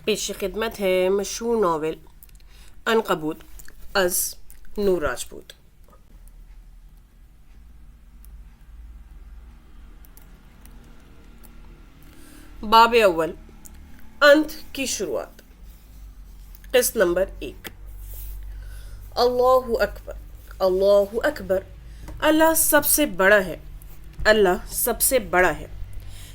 پیش خدمت ہے مشہور ناول عنکبوت از نور راجپوت۔ باب اول، انت کی شروعات۔ قسط نمبر 1۔ اللہ اکبر، اللہ اکبر، اللہ سب سے بڑا ہے، اللہ سب سے بڑا ہے۔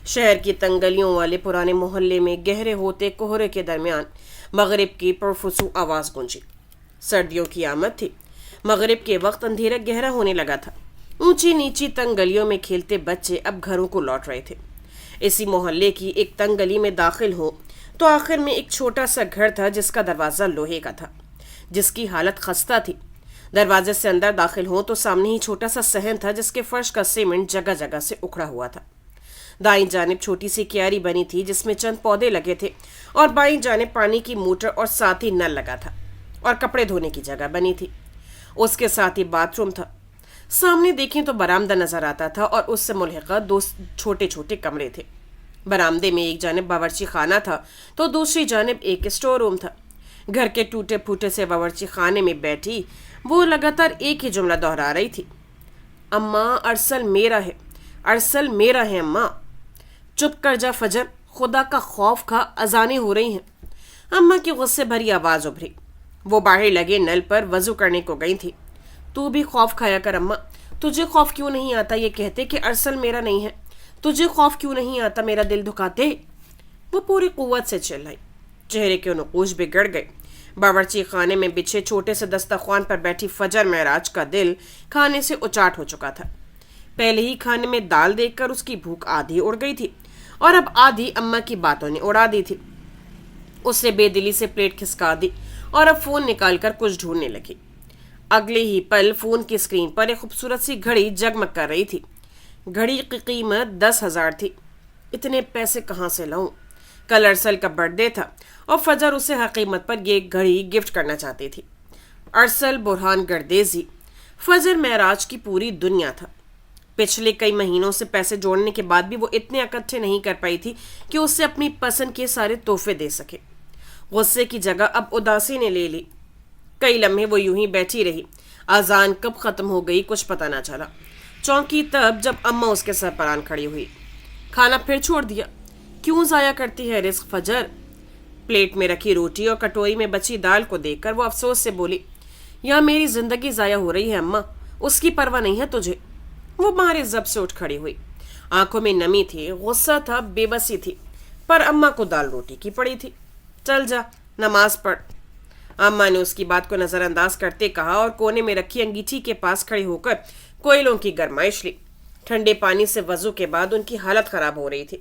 شہر کی تنگ گلیوں والے پرانے محلے میں گہرے ہوتے کوہرے کے درمیان مغرب کی پرفسو آواز گونجی۔ سردیوں کی آمد تھی، مغرب کے وقت اندھیرا گہرا ہونے لگا تھا۔ اونچی نیچی تنگ گلیوں میں کھیلتے بچے اب گھروں کو لوٹ رہے تھے۔ اسی محلے کی ایک تنگ گلی میں داخل ہو تو آخر میں ایک چھوٹا سا گھر تھا جس کا دروازہ لوہے کا تھا، جس کی حالت خستہ تھی۔ دروازے سے اندر داخل ہو تو سامنے ہی چھوٹا سا صحن تھا جس کے فرش کا سیمنٹ جگہ جگہ سے اکھڑا ہوا تھا۔ دائیں جانب چھوٹی سی کیاری بنی تھی جس میں چند پودے لگے تھے، اور بائیں جانب پانی کی موٹر اور ساتھ ہی نل لگا تھا، اور کپڑے دھونے کی جگہ بنی تھی۔ اس کے ساتھ ہی باتھ روم تھا۔ سامنے دیکھیں تو برآمدہ نظر آتا تھا اور اس سے ملحقہ 2 چھوٹے چھوٹے کمرے تھے۔ برآمدے میں ایک جانب باورچی خانہ تھا تو دوسری جانب ایک اسٹور روم تھا۔ گھر کے ٹوٹے پھوٹے سے باورچی خانے میں بیٹھی وہ لگاتار ایک ہی جملہ دہرا رہی تھی، اماں ارسل میرا ہے، ارسل میرا ہے اماں۔ چپ کر جا فجر، خدا کا خوف کھا، اذانیں ہو رہی ہیں۔ اماں کی غصے بھری آواز ابھری۔ وہ باہر لگے نل پر وضو کرنے کو گئی تھی۔ تو بھی خوف کھایا کر اماں، تجھے خوف کیوں نہیں آتا یہ کہتے کہ ارسل میرا نہیں ہے؟ تجھے خوف کیوں نہیں آتا میرا دل دکھاتے؟ وہ پوری قوت سے چلائی۔ چہرے کے نقوش بگڑ گئے۔ باورچی خانے میں بچھے چھوٹے سے دسترخوان پر بیٹھی فجر معراج کا دل کھانے سے اچاٹ ہو چکا تھا۔ پہلے ہی کھانے میں دال دیکھ کر اس کی بھوک آدھی اڑ گئی تھی، اور اب آدھی اماں کی باتوں نے اڑا دی تھی۔ اس نے بے دلی سے پلیٹ کھسکا دی اور اب فون نکال کر کچھ ڈھونڈنے لگی۔ اگلے ہی پل فون کی اسکرین پر ایک خوبصورت سی گھڑی جگمگ کر رہی تھی۔ گھڑی کی قیمت 10,000 تھی۔ اتنے پیسے کہاں سے لاؤں؟ کل ارسل کا برتھ ڈے تھا اور فجر اسے ہر قیمت پر یہ گھڑی گفٹ کرنا چاہتی تھی۔ ارسل برہان گردیزی، فجر معراج کی پوری دنیا تھا۔ پچھلے کئی مہینوں سے پیسے جوڑنے کے بعد بھی وہ اتنے اکٹھے نہیں کر پائی تھی کہ اس سے اپنی پسند کے سارے تحفے دے سکے۔ غصے کی جگہ اب اداسی نے لے لی۔ کئی لمحے وہ یوں ہی بیٹھی رہی۔ اذان کب ختم ہو گئی کچھ پتہ نہ چلا۔ چونکی تب جب اماں اس کے سرپران کھڑی ہوئی۔ کھانا پھر چھوڑ دیا؟ کیوں ضائع کرتی ہے رزق فجر؟ پلیٹ میں رکھی روٹی اور کٹوری میں بچی دال کو دیکھ کر وہ افسوس سے بولی، یہاں میری زندگی ضائع ہو رہی ہے اماں، اس کی پرواہ نہیں ہے تجھے؟ وہ مارے ضب سے اٹھ کھڑی ہوئی۔ آنکھوں میں نمی تھی، غصہ تھا، بے بسی تھی، پر اماں کو دال روٹی کی پڑی تھی۔ چل جا نماز پڑھ، اماں نے اس کی بات کو نظر انداز کرتے کہا اور کونے میں رکھی انگیٹھی کے پاس کھڑی ہو کر کوئلوں کی گرمائش لی۔ ٹھنڈے پانی سے وضو کے بعد ان کی حالت خراب ہو رہی تھی۔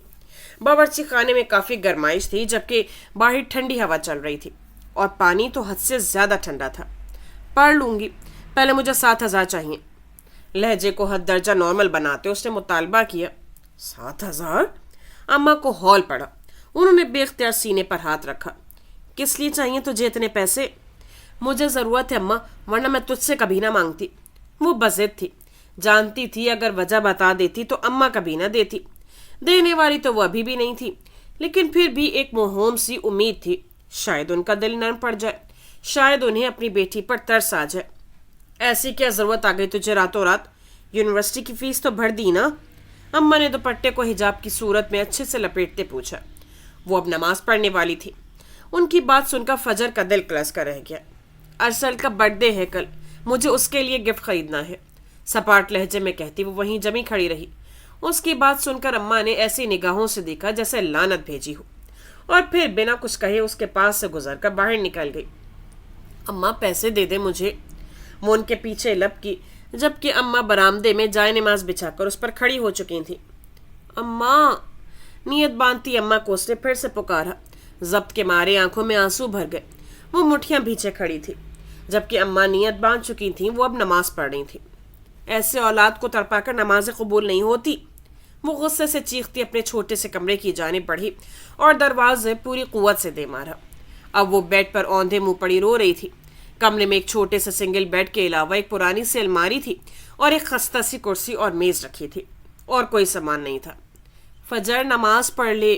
باورچی خانے میں کافی گرمائش تھی جبکہ باہر ٹھنڈی ہوا چل رہی تھی، اور پانی تو حد سے زیادہ ٹھنڈا تھا۔ پڑھ لوں گی، پہلے مجھے 7,000 چاہیے۔ لہجے کو حد درجہ نارمل بناتے اس نے مطالبہ کیا۔ 7,000؟ اماں کو ہول پڑا۔ انہوں نے بے اختیار سینے پر ہاتھ رکھا۔ کس لیے چاہیے تجھے اتنے پیسے؟ مجھے ضرورت ہے اماں، ورنہ میں تجھ سے کبھی نہ مانگتی۔ وہ بضد تھی، جانتی تھی اگر وجہ بتا دیتی تو اماں کبھی نہ دیتی۔ دینے والی تو وہ ابھی بھی نہیں تھی، لیکن پھر بھی ایک موہوم سی امید تھی، شاید ان کا دل نرم پڑ جائے، شاید انہیں اپنی بیٹی پر ترس آ جائے۔ ایسی کیا ضرورت آ گئی تجھے راتوں رات؟ یونیورسٹی کی فیس تو بھر دی نا؟ اماں نے دوپٹے کو حجاب کی صورت میں اچھے سے لپیٹتے پوچھا۔ وہ اب نماز پڑھنے والی تھی۔ ان کی بات سن کر فجر کا دل کلس کر رہ گیا۔ ارسل کا برتھ ڈے ہے کل، مجھے اس کے لیے گفٹ خریدنا ہے، سپاٹ لہجے میں کہتی وہ وہیں جمی کھڑی رہی۔ اس کی بات سن کر اماں نے ایسی نگاہوں سے دیکھا جیسے لعنت بھیجی ہو، اور پھر بنا کچھ کہے اس کے پاس سے گزر کر باہر نکل گئی۔ اماں پیسے دے دے مجھے، وہ ان کے پیچھے لپ کی، جبکہ اماں برآمدے میں جائے نماز بچھا کر اس پر کھڑی ہو چکی تھی۔ اماں، نیت باندھتی اماں کو اس نے پھر سے پکارا۔ ضبط کے مارے آنکھوں میں آنسو بھر گئے۔ وہ مٹھیاں پیچھے کھڑی تھی، جبکہ اماں نیت باندھ چکی تھیں، وہ اب نماز پڑھ رہی تھیں۔ ایسے اولاد کو تڑپا کر نمازیں قبول نہیں ہوتی۔ وہ غصے سے چیختی اپنے چھوٹے سے کمرے کی جانب بڑھی اور دروازے پوری قوت سے دے مارا۔ اب وہ بیڈ پر اوندھے منہ پڑی رو رہی تھی۔ کمرے میں ایک چھوٹے سے سنگل بیڈ کے علاوہ ایک پرانی سی الماری تھی اور ایک خستہ سی کرسی اور میز رکھی تھی، اور کوئی سامان نہیں تھا۔ فجر نماز پڑھ لے،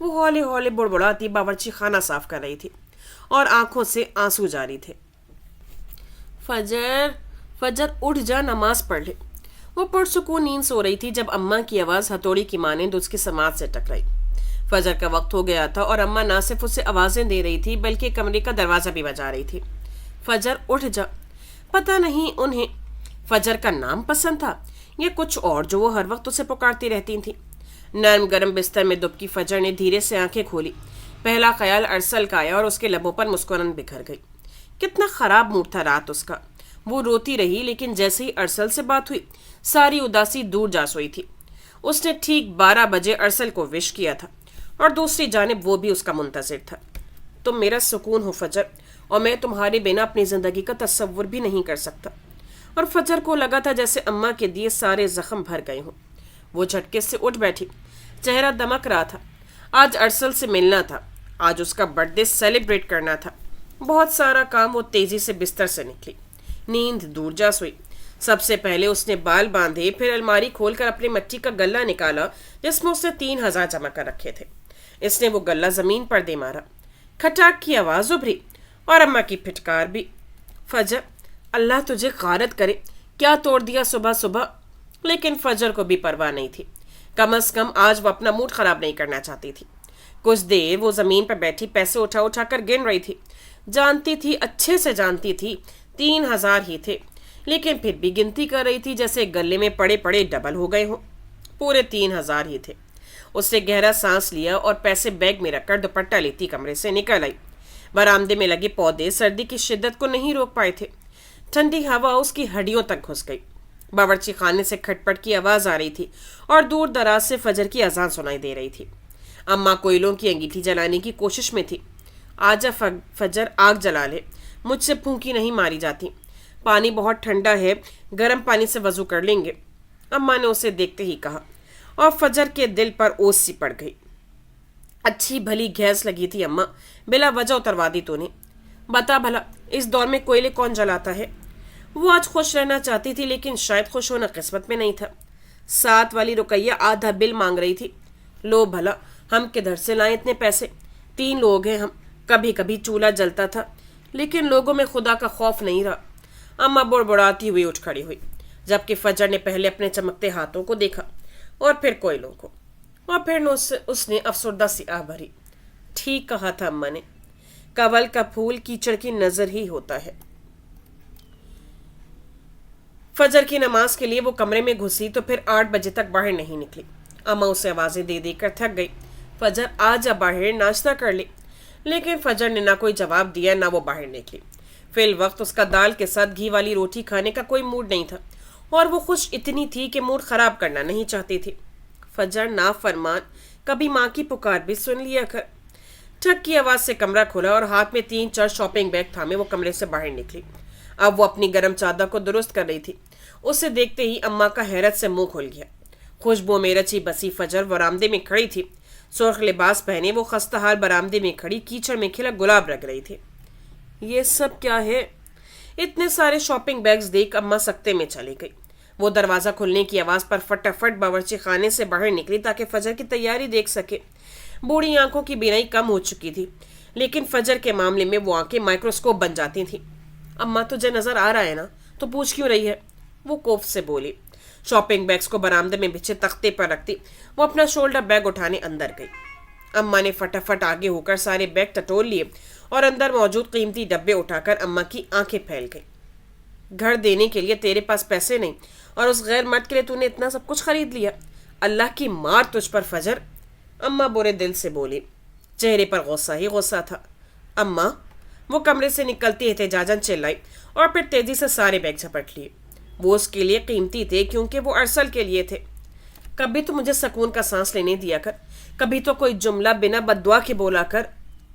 وہ ہولے ہولے بڑبڑاتی باورچی خانہ صاف کر رہی تھی اور آنکھوں سے آنسو جاری تھے۔ فجر فجر اٹھ جا، نماز پڑھ لے۔ وہ پرسکون نیند سو رہی تھی جب اماں کی آواز ہتھوڑی کی مانند اس کی سماعت سے ٹکرائی۔ فجر کا وقت ہو گیا تھا اور اماں نہ صرف اسے آوازیں دے رہی تھی بلکہ کمرے کا دروازہ بھی بجا رہی تھی۔ فجر اٹھ جا۔ پتہ نہیں انہیں فجر کا نام پسند تھا یا کچھ اور جو وہ ہر وقت اسے پکارتی رہتی تھی۔ نرم گرم بستر میں دبکی فجر نے دھیرے سے آنکھیں کھولی۔ پہلا خیال ارسل کا آیا اور اس کے لبوں پر مسکراہٹ بکھر گئی۔ کتنا خراب موڈ تھا رات اس کا۔ وہ روتی رہی لیکن جیسے ہی ارسل سے بات ہوئی ساری اداسی دور جا سوئی تھی۔ اس نے ٹھیک 12 بجے ارسل کو وش کیا تھا اور دوسری جانب وہ بھی اس کا منتظر تھا۔ تم میرا سکون ہو فجر، اور میں تمہارے بنا اپنی زندگی کا تصور بھی نہیں کر سکتا۔ اور فجر کو لگا تھا جیسے اماں کے دیے سارے زخم بھر گئے ہوں۔ وہ جھٹکے سے اٹھ بیٹھی، چہرہ دمک رہا تھا۔ آج ارسل سے ملنا تھا، آج اس کا برتھ ڈے سیلیبریٹ کرنا تھا۔ بہت سارا کام، وہ تیزی سے بستر سے نکلی۔ نیند دور جا سوئی۔ سب سے پہلے اس نے بال باندھے، پھر الماری کھول کر اپنی مٹی کا گلہ نکالا جس میں اس نے 3000 جمع کر رکھے تھے۔ اس نے وہ گلہ زمین پر دے مارا۔ کھٹاک کی آواز ابھری اور اماں کی پھٹکار بھی۔ فجر، اللہ تجھے غارت کرے، کیا توڑ دیا صبح صبح؟ لیکن فجر کو بھی پرواہ نہیں تھی۔ کم از کم آج وہ اپنا موڈ خراب نہیں کرنا چاہتی تھی۔ کچھ دیر وہ زمین پر بیٹھی پیسے اٹھا اٹھا کر گن رہی تھی۔ جانتی تھی، اچھے سے جانتی تھی 3000 ہی تھے، لیکن پھر بھی گنتی کر رہی تھی جیسے گلے میں پڑے پڑے ڈبل ہو گئے ہوں۔ پورے 3000 ہی تھے۔ اس نے گہرا سانس لیا اور پیسے بیگ میں رکھ کر دوپٹہ لیتی کمرے سے نکل آئی۔ برآمدے میں لگے پودے سردی کی شدت کو نہیں روک پائے تھے۔ ٹھنڈی ہوا اس کی ہڈیوں تک گھس گئی۔ باورچی خانے سے کھٹ پٹ کی آواز آ رہی تھی اور دور دراز سے فجر کی اذان سنائی دے رہی تھی۔ اماں کوئلوں کی انگیٹھی جلانے کی کوشش میں تھی۔ آجا فجر، آگ جلا لے، مجھ سے پھونکی نہیں ماری جاتی۔ پانی بہت ٹھنڈا ہے، گرم پانی سے وضو کر لیں گے، اماں نے اسے دیکھتے ہی کہا، اور فجر کے دل پر اوس سی پڑ گئی۔ اچھی بھلی گیس لگی تھی اماں، بلا وجہ اتروا دی تو نے۔ بتا بھلا اس دور میں کوئلے کون جلاتا ہے؟ وہ آج خوش رہنا چاہتی تھی لیکن شاید خوش ہونا قسمت میں نہیں تھا۔ 7 والی رقیہ آدھا بل مانگ رہی تھی۔ لو بھلا، ہم کدھر سے لائیں اتنے پیسے؟ 3 لوگ ہیں ہم، کبھی کبھی چولہا جلتا تھا لیکن لوگوں میں خدا کا خوف نہیں رہا۔ اماں بڑبڑاتی ہوئی اٹھ کھڑی ہوئی، جبکہ فجر نے پہلے اپنے چمکتے ہاتھوں کو دیکھا اور پھر کوئلوں کو، اور پھر اس نے افسردہ سی آہ بھری۔ ٹھیک کہا تھا اماں نے، کنول کا پھول کیچڑ کی نظر ہی ہوتا ہے۔ فجر کی نماز کے لیے وہ کمرے میں گھسی تو پھر 8 بجے تک باہر نہیں نکلی۔ اماں اسے آوازیں دے دے کر تھک گئی، فجر آ جا باہر، ناشتہ کر لے۔ لیکن فجر نے نہ کوئی جواب دیا نہ وہ باہر نکلی۔ فی الوقت اس کا دال کے ساتھ گھی والی روٹی کھانے کا کوئی موڈ نہیں تھا اور وہ خوش اتنی تھی کہ موڈ خراب کرنا نہیں چاہتی تھی۔ فجر نافرمان، کبھی ماں کی پکار بھی سن لیا کر۔ ٹھک کی آواز سے کمرہ کھلا اور ہاتھ میں 3-4 شاپنگ بیگ تھامے وہ کمرے سے باہر نکلی۔ اب وہ اپنی گرم چادر کو درست کر رہی تھی۔ اسے دیکھتے ہی اماں کا حیرت سے منہ کھل گیا۔ خوشبو میں رچی بسی فجر برآمدے میں کھڑی تھی۔ سرخ لباس پہنے وہ خستہ حال برآمدے میں کھڑی کیچڑ میں کھلا گلاب رکھ رہی تھی۔ یہ سب کیا ہے؟ اتنے سارے شاپنگ بیگز دیکھ اماں سکتے میں چلی گئی۔ وہ دروازہ کھلنے کی آواز پر فٹافٹ باورچی خانے سے باہر نکلی تاکہ فجر کی تیاری دیکھ سکے۔ بوڑھی آنکھوں کی بینائی کم ہو چکی تھی لیکن فجر کے معاملے میں وہ آنکھیں مائکروسکوپ بن جاتی تھیں۔ اماں تجھے نظر آ رہا ہے نا، تو پوچھ کیوں رہی ہے؟ وہ کوف سے بولی۔ شاپنگ بیگز کو برآمدے میں بچھے تختے پر رکھتی وہ اپنا شولڈر بیگ اٹھانے اندر گئی۔ اماں نے فٹافٹ آگے ہو کر سارے بیگ ٹٹول لیے اور اندر موجود قیمتی ڈبے اٹھا کر اماں کی آنکھیں پھیل گئی۔ گھر دینے کے لیے تیرے پاس پیسے نہیں اور اس غیر مرد کے لیے تو نے اتنا سب کچھ خرید لیا؟ اللہ کی مار تجھ پر فجر، اماں برے دل سے بولی۔ چہرے پر غصہ ہی غصہ تھا۔ اماں، وہ کمرے سے نکلتی احتجاجاً چلائی اور پھر تیزی سے سارے بیگ جھپٹ لیے۔ وہ اس کے لیے قیمتی تھے کیونکہ وہ ارسل کے لیے تھے۔ کبھی تو مجھے سکون کا سانس لینے دیا کر، کبھی تو کوئی جملہ بنا بد دعا کے بولا کر۔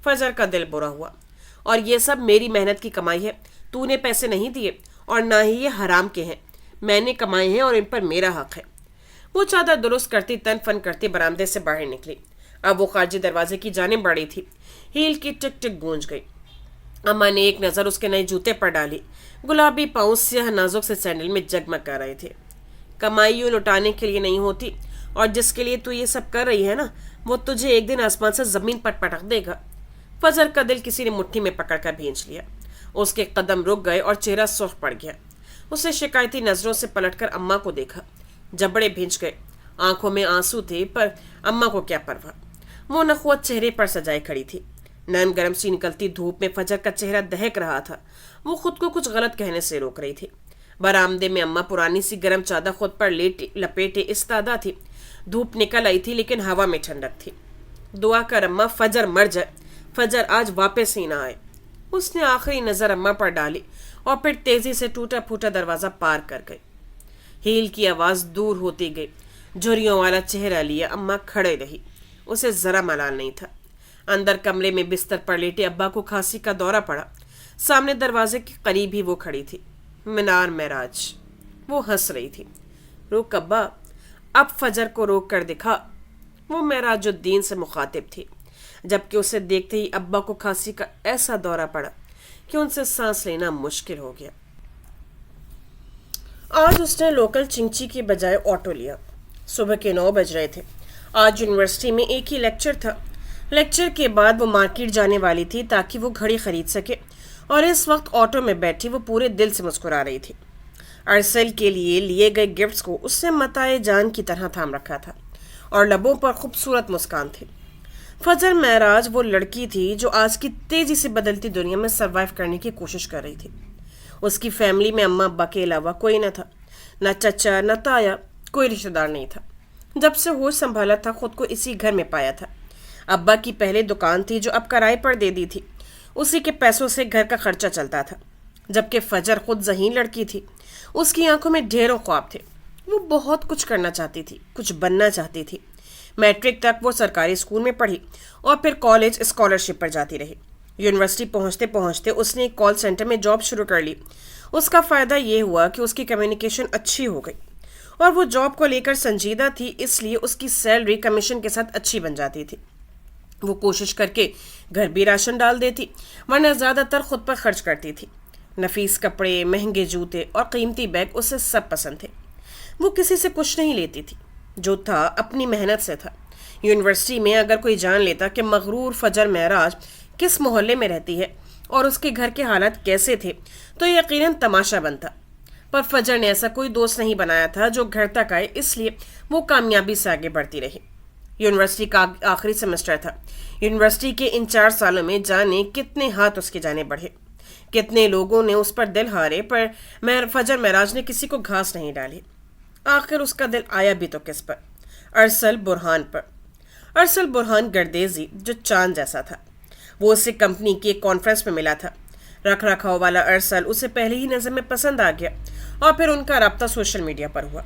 فجر کا دل برا ہوا۔ اور یہ سب میری محنت کی کمائی ہے، تو نے پیسے نہیں دیے اور نہ ہی یہ حرام کے ہیں، میں نے کمائے ہیں اور ان پر میرا حق ہے۔ وہ چادر درست کرتی تن فن کرتی برآمدے سے باہر نکلی۔ اب وہ خارجی دروازے کی جانب بڑھی تھی۔ ہیل کی ٹک ٹک گونج گئی۔ اماں نے ایک نظر اس کے نئے جوتے پر ڈالی۔ گلابی پاؤں سیاہ نازک سے سینڈل میں جگمگ کر رہے تھے۔ کمائی یوں لٹانے کے لیے نہیں ہوتی، اور جس کے لیے تو یہ سب کر رہی ہے نا، وہ تجھے ایک دن آسمان سے زمین پر پٹک دے گا۔ فجر کا دل کسی نے مٹھی میں پکڑ کر بھینچ لیا۔ اس کے قدم رک گئے اور چہرہ سرخ پڑ گیا۔ اسے شکایتی نظروں سے پلٹ کر اماں کو دیکھا۔ جبڑے بھینچ گئے، آنکھوں میں آنسو تھے، پر اماں کو کیا پرواہ۔ وہ نخوت چہرے پر سجائے کھڑی تھی۔ نرم گرم سی نکلتی دھوپ میں فجر کا چہرہ دہک رہا تھا۔ وہ خود کو کچھ غلط کہنے سے روک رہی تھی۔ برآمدے میں اماں پرانی سی گرم چادر خود پر لپیٹے استادہ تھی۔ دھوپ نکل آئی تھی لیکن ہوا میں ٹھنڈک تھی۔ دعا کر اماں فجر مر جائے، فجر آج واپس ہی نہ آئے۔ اس نے آخری نظر اماں پر ڈالی اور پھر تیزی سے ٹوٹا پھوٹا دروازہ پار کر گئی۔ ہیل کی آواز دور ہوتی گئی۔ جھریوں والا چہرہ لیا اماں کھڑے رہی۔ اسے ذرا ملال نہیں تھا۔ اندر کمرے میں بستر پر لیٹے ابا کو کھانسی کا دورہ پڑا۔ سامنے دروازے کے قریب ہی وہ کھڑی تھی، منار معراج۔ وہ ہنس رہی تھی۔ روک ابا، اب فجر کو روک کر دکھا۔ وہ معراج الدین سے مخاطب تھی، جبکہ اسے دیکھتے ہی ابا کو کھانسی کا ایسا دورہ پڑا کہ ان سے سانس لینا مشکل ہو گیا۔ آج اس نے لوکل چنچی کی بجائے آٹو لیا۔ صبح کے 9 بج رہے تھے۔ آج یونیورسٹی میں ایک ہی لیکچر تھا۔ لیکچر کے بعد وہ مارکیٹ جانے والی تھی تاکہ وہ گھڑی خرید سکے، اور اس وقت آٹو میں بیٹھی وہ پورے دل سے مسکرا رہی تھی۔ ارسل کے لیے گئے گفٹس کو اس سے متاع جان کی طرح تھام رکھا تھا، اور لبوں پر خوبصورت مسکان تھی۔ فجر معراج وہ لڑکی تھی جو آج کی تیزی سے بدلتی دنیا میں سروائیو کرنے کی کوشش کر رہی تھی۔ اس کی فیملی میں اماں ابا کے علاوہ کوئی نہ تھا، نہ چچا نہ تایا، کوئی رشتہ دار نہیں تھا۔ جب سے ہوش سنبھالا تھا خود کو اسی گھر میں پایا تھا۔ ابا کی پہلے دکان تھی جو اب کرائے پر دے دی تھی، اسی کے پیسوں سے گھر کا خرچہ چلتا تھا۔ جبکہ فجر خود ذہین لڑکی تھی، اس کی آنکھوں میں ڈھیروں خواب تھے۔ وہ بہت کچھ کرنا چاہتی تھی، کچھ بننا چاہتی تھی۔ میٹرک تک وہ سرکاری اسکول میں پڑھی اور پھر کالج اسکالرشپ پر جاتی رہی۔ یونیورسٹی پہنچتے پہنچتے اس نے ایک کال سینٹر میں جاب شروع کر لی۔ اس کا فائدہ یہ ہوا کہ اس کی کمیونیکیشن اچھی ہو گئی، اور وہ جاب کو لے کر سنجیدہ تھی، اس لیے اس کی سیلری کمیشن کے ساتھ اچھی بن جاتی تھی۔ وہ کوشش کر کے گھر بھی راشن ڈال دیتی، ورنہ زیادہ تر خود پر خرچ کرتی تھی۔ نفیس کپڑے، مہنگے جوتے اور قیمتی بیگ اسے سب پسند تھے۔ وہ کسی سے کچھ نہیں لیتی تھی، جو تھا اپنی محنت سے تھا۔ یونیورسٹی میں اگر کوئی جان لیتا کہ مغرور فجر معراج کس محلے میں رہتی ہے اور اس کے گھر کے حالات کیسے تھے، تو یقیناً تماشا بنتا۔ پر فجر نے ایسا کوئی دوست نہیں بنایا تھا جو گھر تک آئے، اس لیے وہ کامیابی سے آگے بڑھتی رہی۔ یونیورسٹی کا آخری سیمسٹر تھا۔ یونیورسٹی کے ان 4 سالوں میں جانے کتنے ہاتھ اس کے جانے بڑھے، کتنے لوگوں نے اس پر دل ہارے، پر فجر معراج نے کسی کو گھاس نہیں ڈالی۔ آخر اس کا دل آیا بھی تو کس پر؟ ارسل برہان پر۔ ارسل برہان گردیزی جو چاند جیسا تھا۔ وہ اسے کمپنی کی ایک کانفرنس میں ملا تھا۔ رکھ رکھاؤ والا ارسل اسے پہلے ہی نظر میں پسند آ گیا، اور پھر ان کا رابطہ سوشل میڈیا پر ہوا۔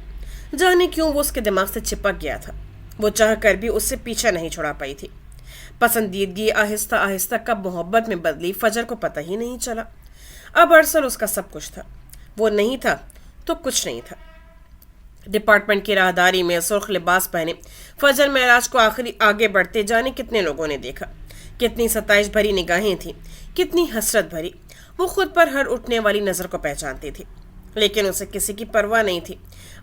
جانے کیوں وہ اس کے دماغ سے چپک گیا تھا۔ وہ چاہ کر بھی اس سے پیچھا نہیں چھڑا پائی تھی۔ پسندیدگی آہستہ آہستہ کب محبت میں بدلی فجر کو پتہ ہی نہیں چلا۔ اب ارسل اس کا سب کچھ تھا۔ وہ نہیں تھا تو کچھ نہیں تھا۔ ڈپارٹمنٹ کی راہداری میں سرخ لباس پہنے فجر معراج کو آگے بڑھتے جانے کتنے لوگوں نے دیکھا، کتنی ستائش بھری نگاہیں تھیں، کتنی حسرت بھری۔ وہ خود پر ہر اٹھنے والی نظر کو پہچانتی تھی، لیکن اسے کسی کی پرواہ نہیں تھی۔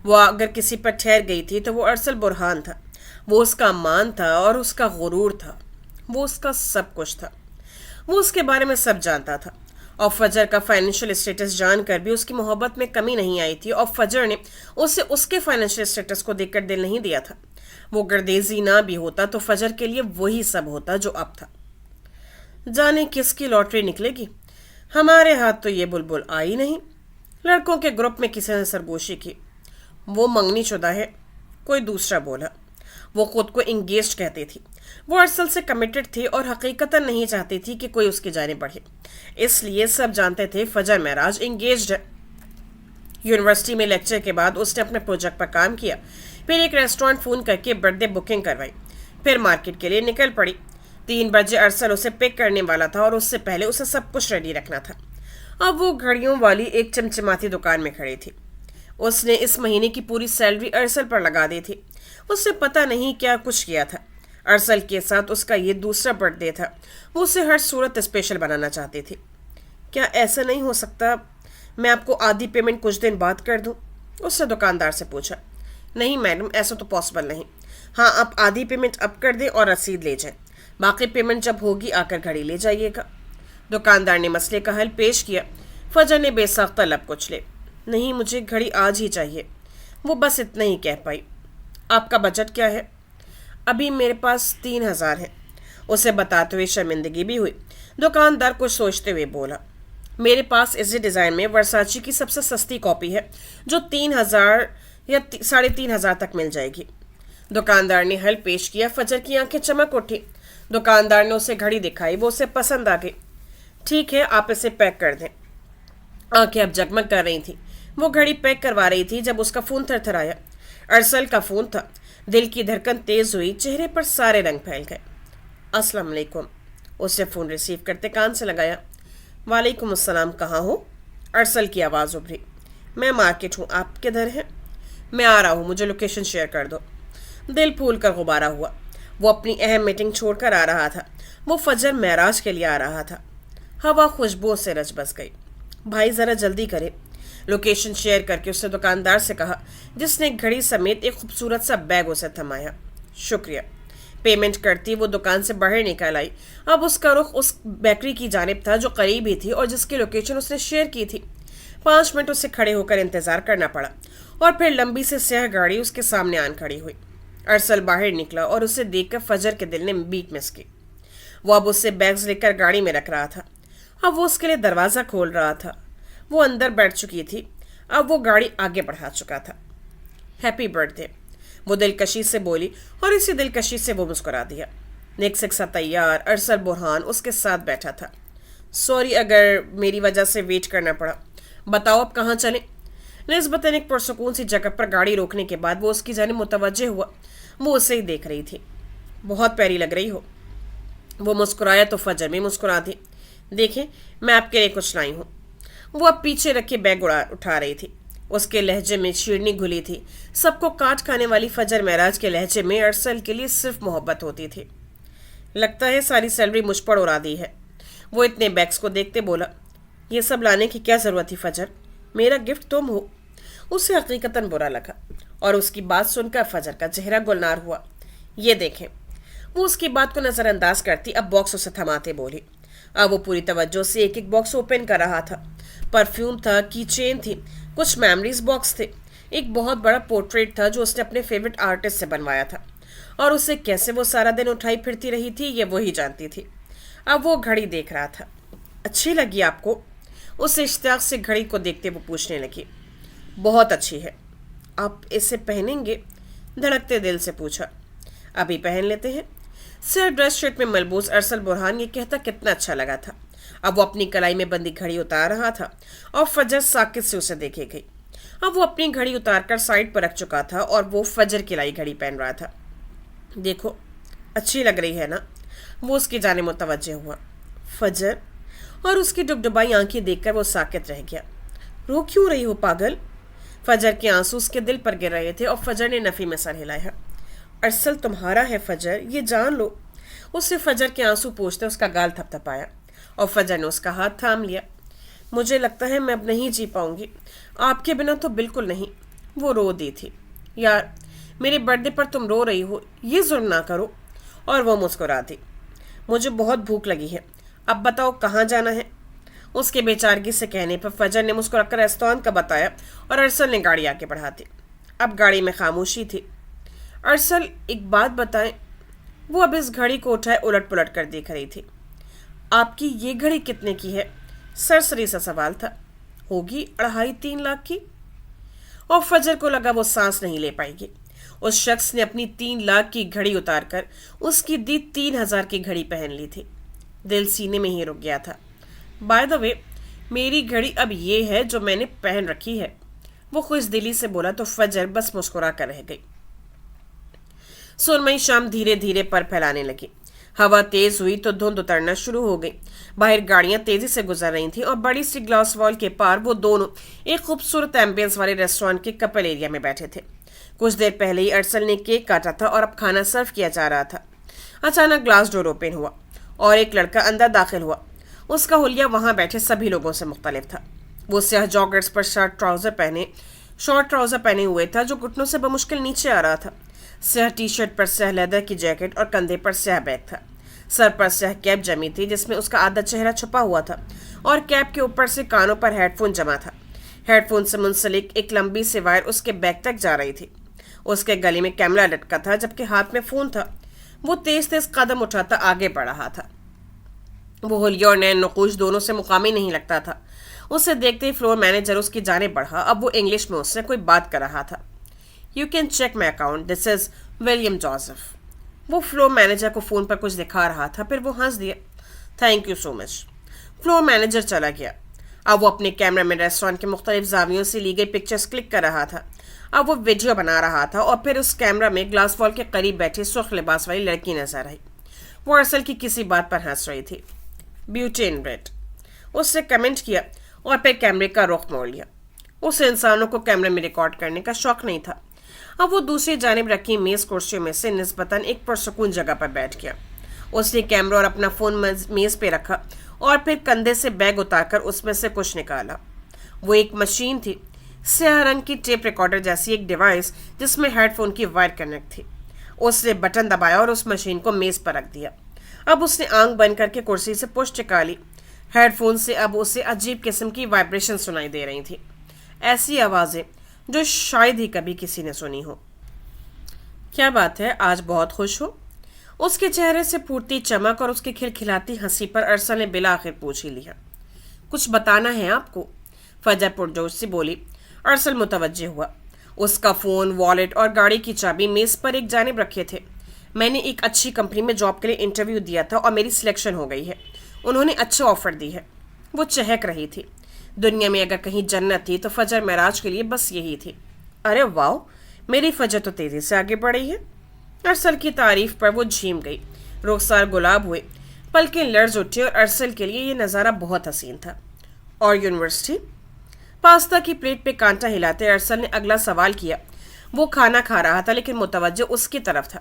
وہ اگر کسی پر ٹھہر گئی تھی تو وہ ارسل برہان تھا۔ وہ اس کا مان تھا اور اس کا غرور تھا۔ وہ اس کا سب کچھ تھا۔ وہ اس کے بارے میں سب جانتا تھا، اور فجر کا فائنینشیل اسٹیٹس جان کر بھی اس کی محبت میں کمی نہیں آئی تھی، اور فجر نے اسے اس کے فائنینشیل اسٹیٹس کو دیکھ کر دل نہیں دیا تھا۔ وہ گردیزی نہ بھی ہوتا تو فجر کے لیے وہی سب ہوتا جو اب تھا۔ جانے کس کی لاٹری نکلے گی، ہمارے ہاتھ تو یہ بلبل آئی نہیں۔ لڑکوں کے گروپ میں کسی نے سرگوشی کی۔ وہ منگنی شدہ ہے، کوئی دوسرا بولا۔ وہ خود کو انگیجڈ کہتی تھی۔ وہ ارسل سے کمیٹڈ تھی اور حقیقتاً نہیں چاہتی تھی کہ کوئی اس کی جانب بڑھے، اس لیے سب جانتے تھے فجر معراج انگیجڈ ہے۔ یونیورسٹی میں لیکچر کے بعد اس نے اپنے پروجیکٹ پر کام کیا، پھر ایک ریسٹورانٹ فون کر کے برتھ ڈے بکنگ کروائی، پھر مارکیٹ کے لیے نکل پڑی۔ 3 بجے ارسل اسے پک کرنے والا تھا، اور اس سے پہلے اسے سب کچھ ریڈی رکھنا تھا۔ اب وہ گھڑیوں والی ایک چمچماتی دکان میں کھڑی تھی۔ اس نے اس مہینے کی پوری سیلری ارسل پر لگا دی تھی۔ اس سے پتہ نہیں کیا کچھ کیا تھا۔ ارسل کے ساتھ اس کا یہ دوسرا برتھ ڈے تھا۔ وہ اسے ہر صورت اسپیشل بنانا چاہتی تھی۔ کیا ایسا نہیں ہو سکتا میں آپ کو آدھی پیمنٹ کچھ دن بعد کر دوں؟ اس نے دکاندار سے پوچھا۔ نہیں میڈم، ایسا تو پاسبل نہیں۔ ہاں آپ آدھی پیمنٹ اب کر دیں اور رسید لے جائیں، باقی پیمنٹ جب ہوگی آ کر گھڑی لے جائیے گا۔ دکاندار نے مسئلے کا حل پیش کیا۔ فجر نے بے ساختہ لب کچلے۔ نہیں، مجھے گھڑی آج ہی چاہیے۔ وہ بس اتنا ہی کہہ پائی۔ آپ کا بجٹ کیا ہے؟ ابھی میرے پاس 3,000 ہے۔ اسے بتاتے ہوئے شرمندگی بھی ہوئی۔ دکاندار کچھ سوچتے ہوئے بولا، میرے پاس اسی ڈیزائن میں ورساچی کی سب سے سستی کاپی ہے جو 3,000 یا 3,500 تک مل جائے گی۔ دکاندار نے حل پیش کیا۔ فجر کی آنکھیں چمک اٹھی۔ دکاندار نے اسے گھڑی دکھائی، وہ اسے پسند آ گئی۔ ٹھیک ہے، آپ اسے پیک کر دیں۔ آنکھیں اب جگمگ کر رہی تھیں۔ وہ گھڑی پیک کروا رہی تھی جب اس کا فون تھر تھرایا۔ ارسل کا فون تھا۔ دل کی دھڑکن تیز ہوئی، چہرے پر سارے رنگ پھیل گئے۔ السلام علیکم۔ اس نے فون ریسیو کرتے کان سے لگایا۔ وعلیکم السلام، کہاں ہو؟ ارسل کی آواز ابھری۔ میں مارکیٹ ہوں، آپ کدھر ہیں؟ میں آ رہا ہوں، مجھے لوکیشن شیئر کر دو۔ دل پھول کر غبارہ ہوا۔ وہ اپنی اہم میٹنگ چھوڑ کر آ رہا تھا۔ وہ فجر معراج کے لیے آ رہا تھا۔ ہوا خوشبو سے رچ بس گئی۔ بھائی ذرا جلدی کرے۔ لوکیشن شیئر کر کے اس نے دکاندار سے کہا، جس نے گھڑی سمیت ایک خوبصورت سا بیگ اسے تھمایا۔ شکریہ۔ پیمنٹ کرتی وہ دکان سے باہر نکل آئی۔ اب اس کا رخ اس بیکری کی جانب تھا جو قریب ہی تھی اور جس کی لوکیشن اس نے شیئر کی تھی۔ 5 منٹ اسے کھڑے ہو کر انتظار کرنا پڑا اور پھر لمبی سے سیاہ گاڑی اس کے سامنے آن کھڑی ہوئی۔ ارسل باہر نکلا اور اسے دیکھ کر فجر کے دل نے بیٹ مس کی۔ وہ اب اس سے بیگز لے کر گاڑی میں رکھ رہا تھا۔ اب وہ اس کے لیے دروازہ کھول رہا تھا۔ وہ اندر بیٹھ چکی تھی۔ اب وہ گاڑی آگے بڑھا چکا تھا۔ ہیپی برتھ ڈے، وہ دلکشی سے بولی اور اسی دلکشی سے وہ مسکرا دیا۔ نیکسٹ سا تیار ارسل برہان اس کے ساتھ بیٹھا تھا۔ سوری اگر میری وجہ سے ویٹ کرنا پڑا۔ بتاؤ اب کہاں چلیں؟ نسبتاً ایک پرسکون سی جگہ پر گاڑی روکنے کے بعد وہ اس کی جانب متوجہ ہوا۔ وہ اسے ہی دیکھ رہی تھی۔ بہت پیاری لگ رہی ہو۔ وہ مسکرایا تو فجر بھی مسکرا دی۔ دیکھیں، میں آپ کے لیے کچھ لائی ہوں۔ وہ اب پیچھے رکھے بیگ اٹھا رہی تھی۔ اس کے لہجے میں شیرنی گھلی تھی۔ سب کو کاٹ کھانے والی فجر معراج کے لہجے میں ارسل کے لیے صرف محبت ہوتی تھی۔ لگتا ہے ساری سیلری مجھ پر اڑا دی ہے۔ وہ اتنے بیگز کو دیکھتے بولا، یہ سب لانے کی کیا ضرورت تھی فجر؟ میرا گفٹ تم ہو۔ اسے حقیقتاً برا لگا اور اس کی بات سن کر فجر کا چہرہ گلنار ہوا۔ یہ دیکھیں۔ وہ اس کی بات کو نظر انداز کرتی اب باکس اسے تھماتے بولی۔ اب وہ پوری توجہ سے ایک ایک باکس اوپن کر رہا تھا۔ پرفیوم تھا، کی چین تھی، کچھ میموریز باکس تھے، ایک بہت بڑا پورٹریٹ تھا جو اس نے اپنے فیورٹ آرٹسٹ سے بنوایا تھا، اور اسے کیسے وہ سارا دن اٹھائی پھرتی رہی تھی یہ وہی جانتی تھی۔ اب وہ گھڑی دیکھ رہا تھا۔ اچھی لگی آپ کو؟ اس اشتیاق سے گھڑی کو دیکھتے وہ پوچھنے لگی۔ بہت اچھی ہے۔ آپ اسے پہنیں گے؟ دھڑکتے دل سے پوچھا۔ ابھی پہن لیتے ہیں۔ سر ڈریس شرٹ میں ملبوس ارسل برہان یہ کہتا کتنا اچھا لگا تھا۔ اب وہ اپنی کلائی میں بندی گھڑی اتار رہا تھا اور فجر ساکت سے اسے دیکھے گئی۔ اب وہ اپنی گھڑی اتار کر سائڈ پر رکھ چکا تھا اور وہ فجر کی لائی گھڑی پہن رہا تھا۔ دیکھو، اچھی لگ رہی ہے نا؟ وہ اس کی جانب متوجہ ہوا۔ فجر، اور اس کی ڈبڈبائی آنکھیں دیکھ کر وہ ساکت رہ گیا۔ رو کیوں رہی ہو پاگل؟ فجر کے آنسو اس کے دل پر گر رہے تھے اور فجر نے نفی میں سر ہلایا۔ ارسل تمہارا ہے فجر، یہ جان لو۔ اس سے فجر کے آنسو پوچھتے اس کا گال تھپ تھپایا اور فجر نے اس کا ہاتھ تھام لیا۔ مجھے لگتا ہے میں اب نہیں جی پاؤں گی، آپ کے بنا تو بالکل نہیں۔ وہ رو دی تھی۔ یار، میرے برتھ ڈے پر تم رو رہی ہو، یہ ظلم نہ کرو۔ اور وہ مسکرا دی۔ مجھے بہت بھوک لگی ہے، اب بتاؤ کہاں جانا ہے؟ اس کے بیچارگی سے کہنے پر فجر نے مسکرا کر ریستوران کا بتایا اور ارسل نے گاڑی آگے بڑھا دی۔ اب گاڑی میں خاموشی تھی۔ ارسل، ایک بات بتائیں۔ وہ اب اس گھڑی کو اٹھائے الٹ پلٹ کر دیکھ رہی تھی۔ آپ کی یہ گھڑی کتنے کی ہے؟ سرسری سا سوال تھا۔ ہوگی 2.5-3 لاکھ کی۔ اور فجر کو لگا وہ سانس نہیں لے پائے گی۔ اس شخص نے اپنی 3 لاکھ کی گھڑی اتار کر اس کی دی 3,000 کی گھڑی پہن لی تھی۔ دل سینے میں ہی رک گیا تھا۔ بائی دا وے، میری گھڑی اب یہ ہے جو میں نے پہن رکھی ہے۔ وہ خوش دلی سے بولا تو فجر بس مسکرا کر رہ گئی۔ سرمئی شام دھیرے دھیرے پر پھیلانے لگی۔ ہوا تیز ہوئی تو دھند اترنا شروع ہو گئی۔ باہر گاڑیاں تیزی سے گزر رہی تھیں اور بڑی سی گلاس وال کے پار وہ دونوں ایک خوبصورت ایمبینس والے ریسٹورانٹ کے کپل ایریا میں بیٹھے تھے۔ کچھ دیر پہلے ہی ارسل نے کیک کاٹا تھا اور اب کھانا سرو کیا جا رہا تھا۔ اچانک گلاس ڈور اوپن ہوا اور ایک لڑکا اندر داخل ہوا۔ اس کا حلیہ وہاں بیٹھے سبھی لوگوں سے مختلف تھا۔ وہ سیاہ جاگرز پر شارٹ ٹراؤزر پہنے ہوئے تھا جو گھٹنوں سے بمشکل نیچے آ رہا تھا۔ سیاہ ٹی شرٹ پر سیاہ لیدر کی جیکٹ اور کندھے پر سیاہ بیگ تھا. سر پر سیاہ کیپ جمی تھی جس میں اس کا آدھا چہرہ چھپا ہوا تھا اور کیپ کے اوپر سے کانوں پر ہیڈ فون جمع تھا. ہیڈ فون سے منسلک ایک لمبی سی وائر اس کے بیگ تک جا رہی تھی. اس کے گلے میں کیمرہ لٹکا تھا جبکہ ہاتھ میں فون تھا. وہ تیز تیز قدم اٹھاتا آگے بڑھ رہا تھا. وہ حلیہ اور نین نقوش دونوں سے مقامی نہیں لگتا تھا. اسے دیکھتے ہی فلور مینیجر اس کی جانب بڑھا. اب وہ انگلش میں اس سے کوئی بات کر رہا تھا. You can check my account, this is William Joseph. وہ فلور مینیجر کو فون پر کچھ دکھا رہا تھا, پھر وہ ہنس دیا. Thank you so much. Floor manager چلا گیا. اب وہ اپنے کیمرے میں ریسٹورانٹ کے مختلف زاویوں سے لی گئی پکچرز کلک کر رہا تھا. اب وہ ویڈیو بنا رہا تھا اور پھر اس کیمرہ میں گلاس وال کے قریب بیٹھی سرخ لباس والی لڑکی نظر آئی. وہ ارسل کی کسی بات پر ہنس رہی تھی. بیوٹی ان ریڈ, اس سے کمنٹ کیا اور پھر کیمرے کا رخ موڑ لیا. اس انسانوں کو کیمرے میں ریکارڈ کرنے کا شوق نہیں تھا. اب وہ دوسری جانب رکھی میز کرسیوں میں سے نسبتاً ایک پرسکون جگہ پر بیٹھ گیا. اس نے کیمرہ اور اپنا فون میز پہ رکھا اور پھر کندھے سے بیگ اتار کر اس میں سے کچھ نکالا. وہ ایک مشین تھی, سیاہ رنگ کی ٹیپ ریکارڈر جیسی ایک ڈیوائس جس میں ہیڈ فون کی وائر کنیکٹ تھی. اس نے بٹن دبایا اور اس مشین کو میز پر رکھ دیا. اب اس نے آنکھ بند کر کے کرسی سے پشت ٹکا لی. ہیڈ فون سے اب اسے عجیب قسم کی وائبریشن سنائی دے رہی تھی, ایسی آوازیں جو شاید ہی کبھی کسی نے سنی ہو. کیا بات ہے, آج بہت خوش ہو؟ اس کے چہرے سے پھوٹتی چمک اور اس کی کھلکھلاتی ہنسی پر ارسل نے بالآخر پوچھ ہی لیا. کچھ بتانا ہے آپ کو؟ فجر پرجوش سے بولی. ارسل متوجہ ہوا. اس کا فون, والیٹ اور گاڑی کی چابی میز پر ایک جانب رکھے تھے. میں نے ایک اچھی کمپنی میں جاب کے لیے انٹرویو دیا تھا اور میری سلیکشن ہو گئی ہے. انہوں نے اچھا آفر دی ہے. وہ چہک رہی تھی. دنیا میں اگر کہیں جنت تھی تو فجر معراج کے لیے بس یہی تھی. ارے واو, میری فجر تو تیزی سے آگے بڑھی ہے. ارسل کی تعریف پر وہ جھیم گئی. رخسار گلاب ہوئے, پلکیں لرز اٹھی اور ارسل کے لیے یہ نظارہ بہت حسین تھا. اور یونیورسٹی؟ پاستا کی پلیٹ پہ کانٹا ہلاتے ارسل نے اگلا سوال کیا. وہ کھانا کھا رہا تھا لیکن متوجہ اس کی طرف تھا,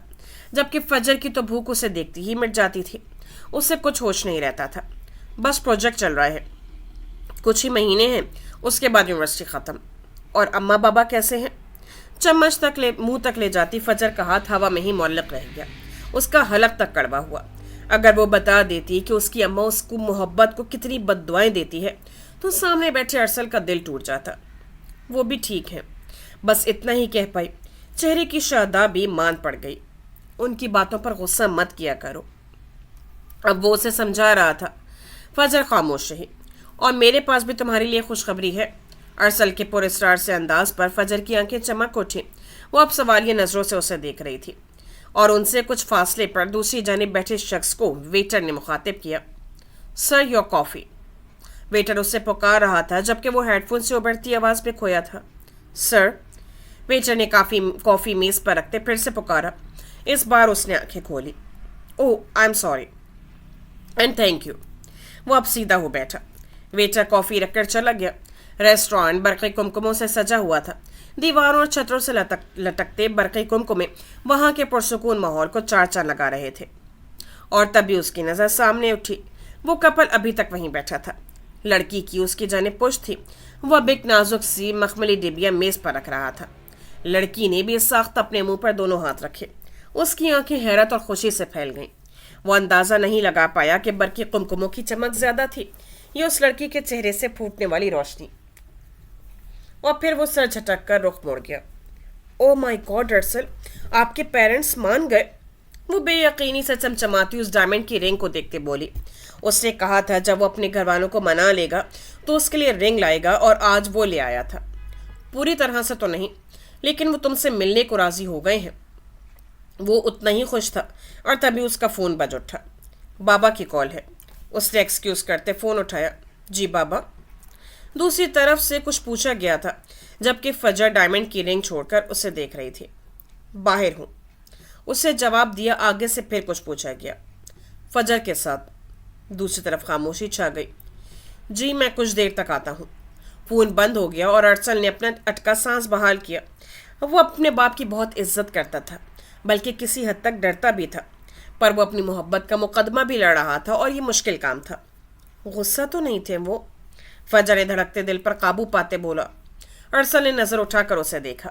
جبکہ فجر کی تو بھوک اسے دیکھتی ہی مٹ جاتی تھی. اسے کچھ ہوش نہیں رہتا تھا. بس پروجیکٹ چل رہا ہے, کچھ ہی مہینے ہیں, اس کے بعد یونیورسٹی ختم. اور اماں بابا کیسے ہیں؟ چمچ تک منہ تک لے جاتی فجر کا ہاتھ ہوا میں ہی معلق رہ گیا. اس کا حلق تک کڑوا ہوا. اگر وہ بتا دیتی کہ اس کی اماں اس کو محبت کو کتنی بد دعائیں دیتی ہے تو سامنے بیٹھے ارسل کا دل ٹوٹ جاتا. وہ بھی ٹھیک ہے, بس اتنا ہی کہہ پائی. چہرے کی شادابی مان پڑ گئی. ان کی باتوں پر غصہ مت کیا کرو. اب وہ اسے سمجھا رہا تھا. فجر خاموش رہی. اور میرے پاس بھی تمہارے لیے خوشخبری ہے. ارسل کے پر اسرار سے انداز پر فجر کی آنکھیں چمک اٹھی. وہ اب سوالیہ نظروں سے اسے دیکھ رہی تھی. اور ان سے کچھ فاصلے پر دوسری جانب بیٹھے شخص کو ویٹر نے مخاطب کیا. سر یور کافی. ویٹر اس سے پکار رہا تھا جبکہ وہ ہیڈ فون سے ابھرتی آواز پہ کھویا تھا. سر. ویٹر نے کافی میز پر رکھتے پھر سے پکارا. اس بار اس نے آنکھیں کھولی. Oh I am sorry and thank you. وہ اب سیدھا ہو بیٹھا. ویٹر کافی رکھ کر چلا گیا. ریسٹورانٹ برقی کمکموں سے سجا ہوا تھا. دیواروں اور چھتروں سے لٹکتے برقی کمکمے وہاں کے پرسکون ماحول کو چار چار لگا رہے تھے. اور تبھی اس کی نظر سامنے اٹھی. وہ کپل ابھی تک وہیں بیٹھا تھا. لڑکی کی اس کی جانب پشت تھی. وہ اب ایک نازک سی مخملی ڈبیا میز پر رکھ رہا تھا. لڑکی نے بھی ساخت اپنے منہ پر دونوں ہاتھ رکھے. اس کی آنکھیں حیرت اور خوشی سے پھیل گئیں. وہ اندازہ نہیں لگا پایا کہ برقی کمکموں کی چمک زیادہ تھی یہ اس لڑکی کے چہرے سے پھوٹنے والی روشنی. اور پھر وہ سر جھٹک کر رخ موڑ گیا. او مائی گاڈ ارسل, آپ کے پیرنٹس مان گئے. وہ بے یقینی سے چمچماتی اس ڈائمنڈ کی رنگ کو دیکھتے بولی. اس نے کہا تھا جب وہ اپنے گھر والوں کو منا لے گا تو اس کے لیے رنگ لائے گا, اور آج وہ لے آیا تھا. پوری طرح سے تو نہیں, لیکن وہ تم سے ملنے کو راضی ہو گئے ہیں. وہ اتنا ہی خوش تھا اور تبھی اس کا فون بج اٹھا. بابا کی کال ہے. اس نے ایکسکیوز کرتے فون اٹھایا. جی بابا. دوسری طرف سے کچھ پوچھا گیا تھا جبکہ فجر ڈائمنڈ کی رنگ چھوڑ کر اسے دیکھ رہی تھی. باہر ہوں. اسے جواب دیا. آگے سے پھر کچھ پوچھا گیا. فجر کے ساتھ. دوسری طرف خاموشی چھا گئی. جی میں کچھ دیر تک آتا ہوں. فون بند ہو گیا اور ارسل نے اپنا اٹکا سانس بحال کیا. وہ اپنے باپ کی بہت عزت کرتا تھا, بلکہ کسی حد تک ڈرتا بھی تھا, پر وہ اپنی محبت کا مقدمہ بھی لڑ رہا تھا اور یہ مشکل کام تھا. غصہ تو نہیں تھے وہ؟ فجر نے دھڑکتے دل پر قابو پاتے بولا. ارسل نے نظر اٹھا کر اسے دیکھا.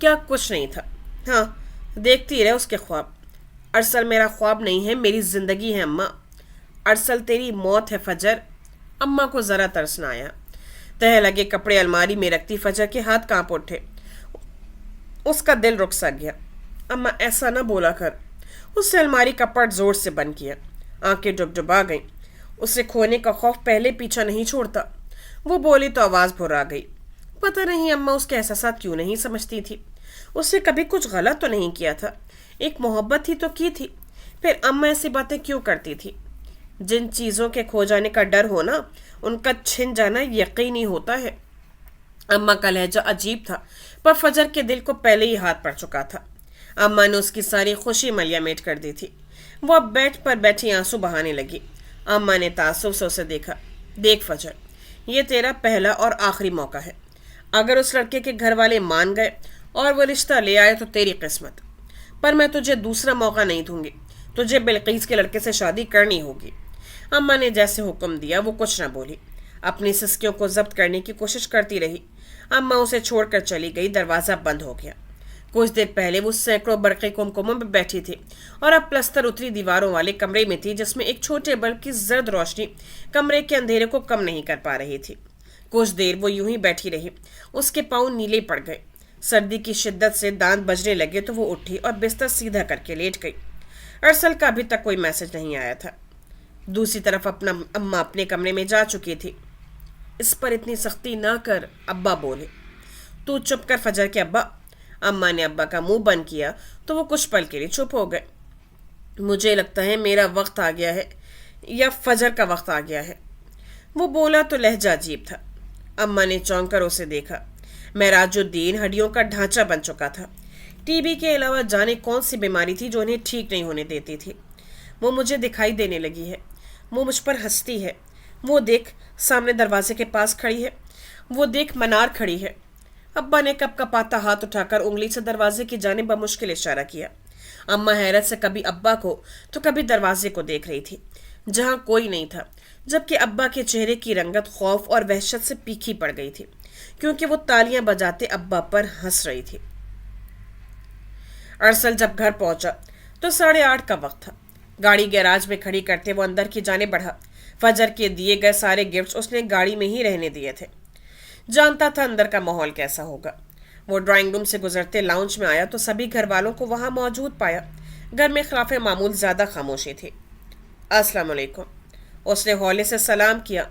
کیا کچھ نہیں تھا؟ ہاں، دیکھتی رہے اس کے خواب۔ ارسل میرا خواب نہیں ہے، میری زندگی ہے اماں۔ ارسل تیری موت ہے فجر۔ اماں کو ذرا ترس نہ آیا۔ تہہ لگے کپڑے الماری میں رکھتی فجر کے ہاتھ کانپ اٹھے۔ اس کا دل رک سا گیا۔ اماں ایسا نہ بولا کر۔ اس سے الماری کا پٹ زور سے بند کیا۔ آنکھیں ڈبڈبا گئیں۔ اسے کھونے کا خوف پہلے پیچھا نہیں چھوڑتا۔ وہ بولی تو آواز بھرا گئی۔ پتہ نہیں اماں اس کے احساسات کیوں نہیں سمجھتی تھی۔ اس سے کبھی کچھ غلط تو نہیں کیا تھا، ایک محبت ہی تو کی تھی، پھر اماں ایسی باتیں کیوں کرتی تھی؟ جن چیزوں کے کھو جانے کا ڈر ہونا، ان کا چھن جانا یقینی ہوتا ہے۔ اماں کا لہجہ عجیب تھا، پر فجر کے دل کو پہلے ہی ہاتھ پڑ چکا تھا۔ اماں نے اس کی ساری خوشی ملیا میٹ کر دی تھی۔ وہ اب بیٹھ پر بیٹھی آنسو بہانے لگی۔ اماں نے تعصب سے اسے دیکھا۔ دیکھ فجر، یہ تیرا پہلا اور آخری موقع ہے۔ اگر اس لڑکے کے گھر والے مان گئے اور وہ رشتہ لے آئے تو تیری قسمت، پر میں تجھے دوسرا موقع نہیں دوں گی۔ تجھے بلقیس کے لڑکے سے شادی کرنی ہوگی۔ اماں نے جیسے حکم دیا وہ کچھ نہ بولی، اپنی سسکیوں کو ضبط کرنے کی کوشش کرتی رہی۔ اماں اسے چھوڑ کر چلی گئی، دروازہ بند ہو گیا۔ کچھ دیر پہلے وہ سینکڑوں برقی کمکموں میں بیٹھی تھی اور اب پلستر اتری دیواروں والے کمرے میں تھی، جس میں ایک چھوٹے بلب کی زرد روشنی کمرے کے اندھیرے کو کم نہیں کر پا رہی تھی۔ کچھ دیر وہ یوں ہی بیٹھی رہی۔ اس کے پاؤں نیلے پڑ گئے، سردی کی شدت سے دانت بجنے لگے تو وہ اٹھی اور بستر سیدھا کر کے لیٹ گئی۔ ارسل کا ابھی تک کوئی میسج نہیں آیا تھا۔ دوسری طرف اماں اپنے کمرے میں جا چکی تھی۔ اس پر اتنی سختی نہ کر، ابا بولے۔ تو چپ کر فجر کے ابا۔ اماں نے ابا کا منہ بند کیا تو وہ کچھ پل کے لیے چپ ہو گئے۔ مجھے لگتا ہے میرا وقت آ گیا ہے، یا فجر کا وقت آ گیا ہے۔ وہ بولا تو لہجہ عجیب تھا۔ اماں نے چونک کر اسے دیکھا۔ معراج الدین ہڈیوں کا ڈھانچہ بن چکا تھا۔ ٹی بی کے علاوہ جانے کون سی بیماری تھی جو انہیں ٹھیک نہیں ہونے دیتی تھی۔ وہ مجھے دکھائی دینے لگی ہے، وہ مجھ پر ہنستی ہے۔ وہ دیکھ، سامنے دروازے کے پاس کھڑی ہے۔ وہ دیکھ، منار کھڑی ہے۔ ابا نے کپ کپاتا ہاتھ اٹھا کر انگلی سے دروازے کی جانب بمشکل اشارہ کیا۔ اماں حیرت سے کبھی ابا کو تو کبھی دروازے کو دیکھ رہی تھی، جہاں کوئی نہیں تھا، جبکہ ابا کے چہرے کی رنگت خوف اور وحشت سے پیکھی پڑ گئی تھی، کیونکہ وہ تالیاں بجاتے ابا پر ہنس رہی تھی۔ ارسل جب گھر پہنچا تو 8:30 کا وقت تھا۔ گاڑی گیراج میں کھڑی کرتے وہ اندر کی جانب بڑھا۔ فجر کے دیے گئے سارے گفٹس اس نے گاڑی میں ہی رہنے دیے تھے۔ جانتا تھا اندر کا ماحول کیسا ہوگا۔ وہ ڈرائنگ روم سے گزرتے لاؤنج میں آیا تو سبھی گھر والوں کو وہاں موجود پایا۔ گھر میں خلاف معمول زیادہ خاموشی تھی۔ السلام علیکم، اس نے ہولے سے سلام کیا۔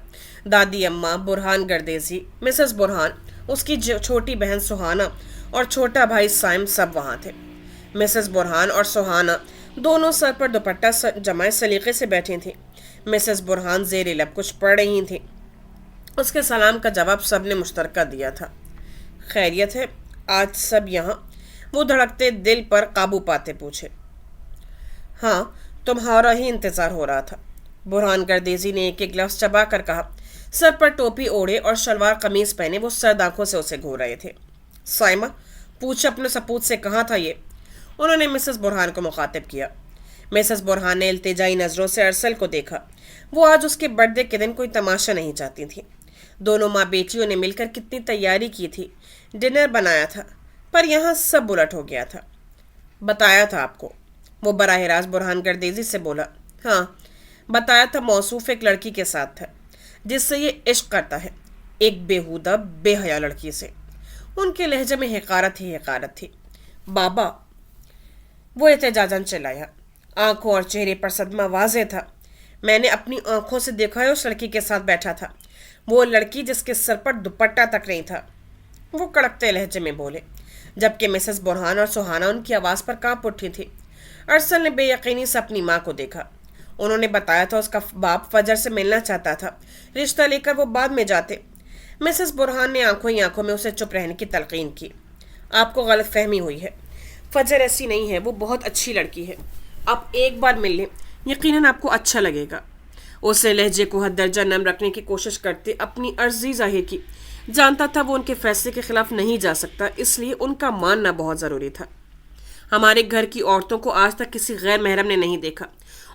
دادی اماں، برہان گردیزی، مسز برہان، اس کی چھوٹی بہن سہانا اور چھوٹا بھائی سائم سب وہاں تھے۔ مسز برہان اور سہانا دونوں سر پر دوپٹہ جمائے سلیقے سے بیٹھی تھیں۔ مسز برہان زیر لب کچھ پڑھ رہی تھیں۔ اس کے سلام کا جواب سب نے مشترکہ دیا تھا۔ خیریت ہے آج سب یہاں؟ وہ دھڑکتے دل پر قابو پاتے پوچھے۔ ہاں، تمہارا ہی انتظار ہو رہا تھا، برہان گردیزی نے ایک ایک لفظ چبا کر کہا۔ سر پر ٹوپی اوڑھے اور شلوار قمیض پہنے وہ سرد آنکھوں سے اسے گھور رہے تھے۔ سائمہ، پوچھ اپنے سپوت سے کہاں تھا یہ؟ انہوں نے مسز برہان کو مخاطب کیا۔ مسز برہان نے التجائی نظروں سے ارسل کو دیکھا۔ وہ آج اس کے برتھ ڈے کے دن کوئی تماشا نہیں چاہتی تھی۔ دونوں ماں بیٹیوں نے مل کر کتنی تیاری کی تھی، ڈنر بنایا تھا، پر یہاں سب الٹ ہو گیا تھا۔ بتایا تھا آپ کو، وہ براہ راست برہان گردیزی سے بولا۔ ہاں، بتایا تھا، موصوف ایک لڑکی کے ساتھ تھا جس سے یہ عشق کرتا ہے، ایک بےہودہ بے حیا لڑکی سے۔ ان کے لہجے میں حقارت ہی حقارت تھی۔ بابا، وہ احتجاجاً چلایا۔ آنکھوں اور چہرے پر صدمہ واضح تھا۔ میں نے اپنی آنکھوں سے دیکھا ہے اس لڑکی کے ساتھ بیٹھا تھا، وہ لڑکی جس کے سر پر دوپٹہ تک نہیں تھا، وہ کڑکتے لہجے میں بولے، جبکہ مسز برہان اور سہانا ان کی آواز پر کانپ اٹھی تھی۔ ارسل نے بے یقینی سے اپنی ماں کو دیکھا۔ انہوں نے بتایا تھا اس کا باپ فجر سے ملنا چاہتا تھا، رشتہ لے کر وہ بعد میں جاتے۔ مسز برہان نے آنکھوں ہی آنکھوں میں اسے چپ رہنے کی تلقین کی۔ آپ کو غلط فہمی ہوئی ہے، فجر ایسی نہیں ہے، وہ بہت اچھی لڑکی ہے، آپ ایک بار مل لیں، یقیناً آپ کو اچھا لگے گا۔ اس نے لہجے کو حد درجہ نرم رکھنے کی کوشش کرتے اپنی عرضی ظاہر کی۔ جانتا تھا وہ ان کے فیصلے کے خلاف نہیں جا سکتا، اس لیے ان کا ماننا بہت ضروری تھا۔ ہمارے گھر کی عورتوں کو آج تک کسی غیر محرم نے نہیں دیکھا،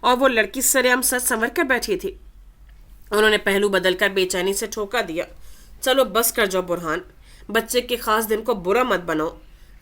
اور وہ لڑکی سرعام سر سنور کر بیٹھی تھی۔ انہوں نے پہلو بدل کر بے چینی سے ٹھوکا دیا۔ چلو بس کر جاؤ برہان، بچے کے خاص دن کو برا مت بناؤ۔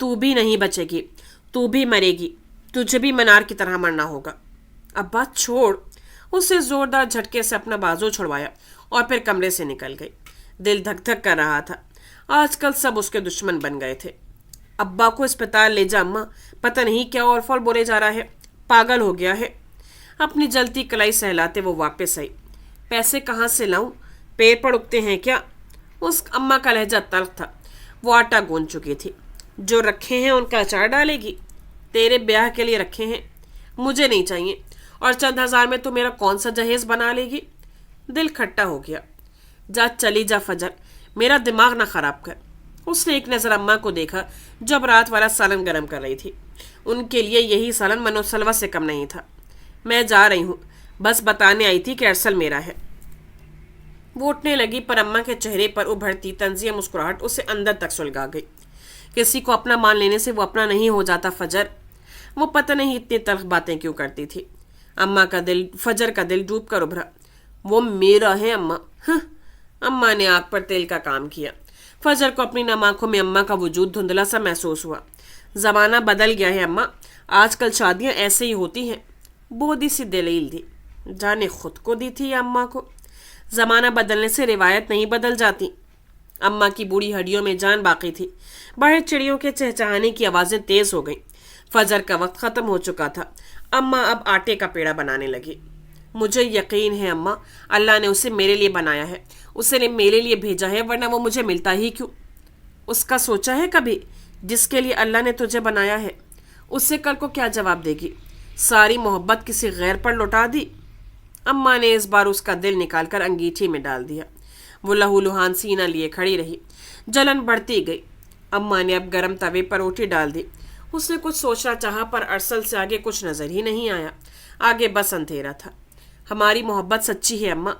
تو بھی نہیں بچے گی، تو بھی مرے گی، تجھے بھی منار کی طرح مرنا ہوگا۔ ابا چھوڑ۔ اسے زوردار جھٹکے سے اپنا بازو چھڑوایا اور پھر کمرے سے نکل گئی۔ دل دھک دھک کر رہا تھا۔ آج کل سب اس کے دشمن بن گئے تھے۔ ابا کو اسپتال لے جا اماں، پتہ نہیں کیا اور فال بولے جا رہا ہے، پاگل ہو گیا ہے۔ اپنی جلتی کلائی سہلاتے وہ واپس آئی۔ پیسے کہاں سے لاؤں؟ پیر پر اگتے ہیں کیا؟ اس اماں کا لہجہ تلخ تھا۔ وہ آٹا گوندھ چکی تھی۔ جو رکھے ہیں ان کا اچار ڈالے گی؟ تیرے بیاہ کے لیے رکھے ہیں، مجھے نہیں چاہیے، اور چند ہزار میں تو میرا کون سا جہیز بنا لے گی؟ دل کھٹا ہو گیا۔ جا چلی جا فجر، میرا دماغ نہ خراب کر۔ اس نے ایک نظر اماں کو دیکھا جب رات والا سالن گرم کر رہی تھی۔ ان کے لیے یہی سالن منو سلوا سے کم نہیں تھا۔ میں جا رہی ہوں، بس بتانے آئی تھی کہ ارسل میرا ہے۔ وہ اٹھنے لگی پر اماں کے چہرے پر ابھرتی طنزیہ مسکراہٹ اسے اندر تک سلگا گئی۔ کسی کو اپنا مان لینے سے وہ اپنا نہیں ہو جاتا فجر۔ وہ پتہ نہیں اتنی تلخ باتیں کیوں کرتی تھی۔ فجر کا دل ڈوب کر ابھرا۔ وہ میرا ہے اماں۔ اماں نے آنکھ پر تیل کا کام کیا۔ فجر کو اپنی نم آنکھوں میں اماں کا وجود دھندلا سا محسوس ہوا۔ زمانہ بدل گیا ہے اماں، آج کل شادیاں ایسے ہی ہوتی ہیں۔ بودی سی دلیل دی۔ جانے خود کو دی تھی یا اماں کو؟ زمانہ بدلنے سے روایت نہیں بدل جاتی۔ اماں کی بوڑھی ہڈیوں میں جان باقی تھی۔ باہر چڑیوں کے چہچہانے کی آوازیں تیز ہو گئیں۔ فجر کا وقت ختم ہو چکا تھا۔ اماں اب آٹے کا پیڑا بنانے لگی۔ مجھے یقین ہے اماں، اللہ نے اسے میرے لیے بنایا ہے، اسے نے میرے لیے بھیجا ہے، ورنہ وہ مجھے ملتا ہی کیوں؟ اس کا سوچا ہے کبھی؟ جس کے لیے اللہ نے تجھے بنایا ہے، اس سے کل کو کیا جواب دے گی؟ ساری محبت کسی غیر پر لوٹا دی؟ اماں نے اس بار اس کا دل نکال کر انگیٹھی میں ڈال دیا۔ وہ لہو لہان سینہ لیے کھڑی رہی۔ جلن بڑھتی گئی۔ اماں نے اب گرم توے پر روٹی ڈال دی۔ اس نے کچھ سوچنا چاہا پر ارسل سے آگے کچھ نظر ہی نہیں آیا۔ آگے بس اندھیرا تھا۔ ہماری محبت سچی ہے اماں،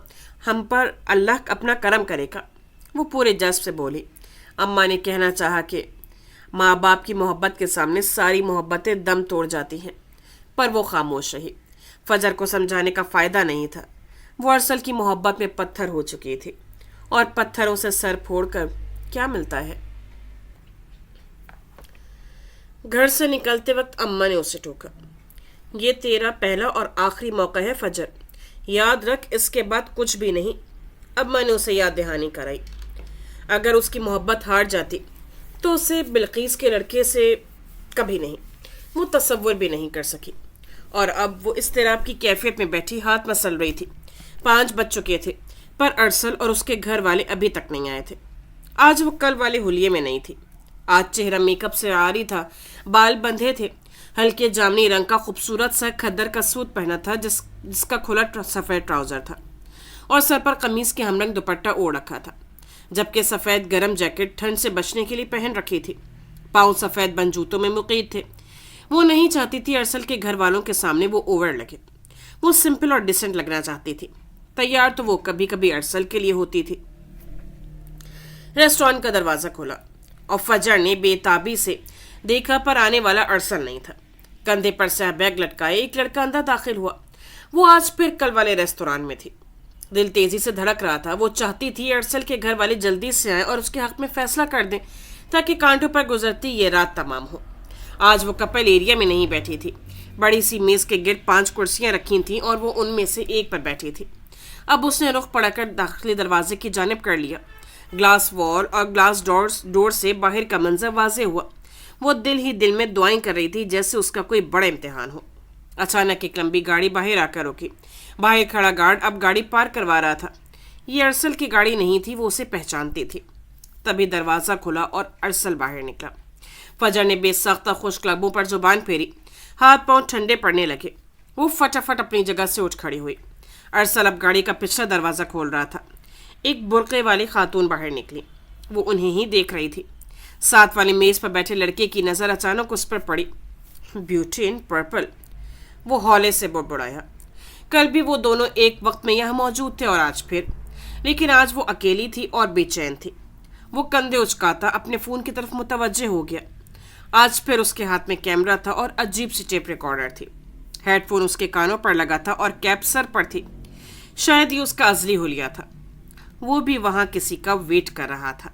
ہم پر اللہ اپنا کرم کرے گا، وہ پورے جذب سے بولی۔ اماں نے کہنا چاہا کہ ماں باپ کی محبت کے سامنے ساری محبتیں دم توڑ جاتی ہیں، پر وہ خاموش رہی۔ فجر کو سمجھانے کا فائدہ نہیں تھا۔ وہ ارسل کی محبت میں پتھر ہو چکی تھی، اور پتھروں سے سر پھوڑ کر کیا ملتا ہے؟ گھر سے نکلتے وقت اماں نے اسے ٹوکا۔ یہ تیرا پہلا اور آخری موقع ہے فجر، یاد رکھ، اس کے بعد کچھ بھی نہیں۔ اماں نے اسے یاد دہانی کرائی۔ اگر اس کی محبت ہار جاتی تو اسے بلقیس کے لڑکے سے کبھی نہیں، وہ تصور بھی نہیں کر سکی۔ اور اب وہ اضطراب کی کیفیت میں بیٹھی ہاتھ مسل رہی تھی۔ 5 بج چکے تھے، پر ارسل اور اس کے گھر والے ابھی تک نہیں آئے تھے۔ آج وہ کل والے حلیے میں نہیں تھی۔ آج چہرہ میک اپ سے عاری تھا، بال بندھے تھے، ہلکے جامنی رنگ کا خوبصورت سا کھدر کا سوٹ پہنا تھا جس کا کھلا سفید ٹراؤزر تھا، اور سر پر قمیص کے ہم رنگ دوپٹہ اوڑھ رکھا تھا، جبکہ سفید گرم جیکٹ ٹھنڈ سے بچنے کے لیے پہن رکھی تھی۔ پاؤں سفید بند جوتوں میں مقید تھے۔ وہ نہیں چاہتی تھی ارسل کے گھر والوں کے سامنے وہ اوور لگے۔ وہ سمپل اور ڈیسنٹ لگنا چاہتی تھی۔ تیار تو وہ کبھی کبھی ارسل کے لیے ہوتی تھی۔ ریسٹورانٹ کا دروازہ کھولا اور فجر نے بے تابی سے دیکھا پر آنے والا ارسل نہیں تھا۔ کندھے پر سے بیگ لٹکائے ایک لڑکا اندر داخل ہوا۔ وہ آج پھر کل والے ریسٹورانٹ میں تھی۔ دل تیزی سے دھڑک رہا تھا۔ وہ چاہتی تھی ارسل کے گھر والے جلدی سے آئیں اور اس کے حق میں فیصلہ کر دیں تاکہ کانٹوں پر گزرتی یہ رات تمام ہو۔ آج وہ کپل ایریا میں نہیں بیٹھی تھی۔ بڑی سی میز کے گرد 5 کرسیاں رکھی تھیں اور وہ ان میں سے ایک پر بیٹھی تھی۔ اب اس نے رخ پڑا کر داخلی دروازے کی جانب کر لیا۔ گلاس وال اور گلاس ڈور سے باہر کا منظر واضح ہوا۔ وہ دل ہی دل میں دعائیں کر رہی تھی جیسے اس کا کوئی بڑا امتحان ہو۔ اچانک ایک لمبی گاڑی باہر آ کر روکی۔ باہر کھڑا گارڈ اب گاڑی پار کروا رہا تھا۔ یہ ارسل کی گاڑی نہیں تھی، وہ اسے پہچانتی تھی۔ تبھی دروازہ کھلا اور ارسل باہر نکلا۔ فجر نے بے ساختہ خشک لبوں پر زبان پھیری۔ ہاتھ پاؤں ٹھنڈے پڑنے لگے۔ وہ فٹافٹ اپنی جگہ سے اٹھ کھڑی ہوئی۔ ارسل اب گاڑی کا پچھلا دروازہ کھول رہا تھا۔ ایک برقعے والی خاتون باہر نکلی۔ وہ انہیں ہی دیکھ رہی تھی۔ ساتھ والے میز پر بیٹھے لڑکے کی نظر اچانک اس پر پڑی۔ بیوٹی ان پرپل، وہ ہولے سے بڑبڑایا۔ کل بھی وہ دونوں ایک وقت میں یہاں موجود تھے اور آج پھر، لیکن آج وہ اکیلی تھی اور بے چین تھی۔ وہ کندھے اچکاتا اپنے فون کی طرف متوجہ ہو گیا۔ آج پھر اس کے ہاتھ میں کیمرہ تھا اور عجیب سی ٹیپ ریکارڈر تھی۔ ہیڈ فون اس کے کانوں پر لگا تھا اور کیپ سر پر تھی۔ شاید یہ اس کا ازلی حلیہ تھا۔ وہ بھی وہاں کسی کا ویٹ کر رہا تھا۔